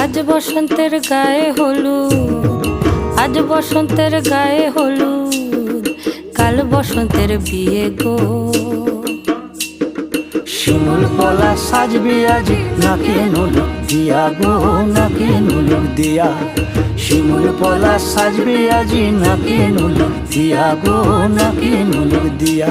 আজ বসন্তের গায়ে হলুদ, আজ বসন্তের গায়ে হলুদ, কাল বসন্তের বিয়ে গো। শিমুল পলা সাজবে আজি নাকে নুলুক দিয়া গো, নাকে নুলুক দিয়া। শিমুল পলা সাজবে আজি নাকে নুলুক দিয়া গো, নাকে নুলুক দিয়া।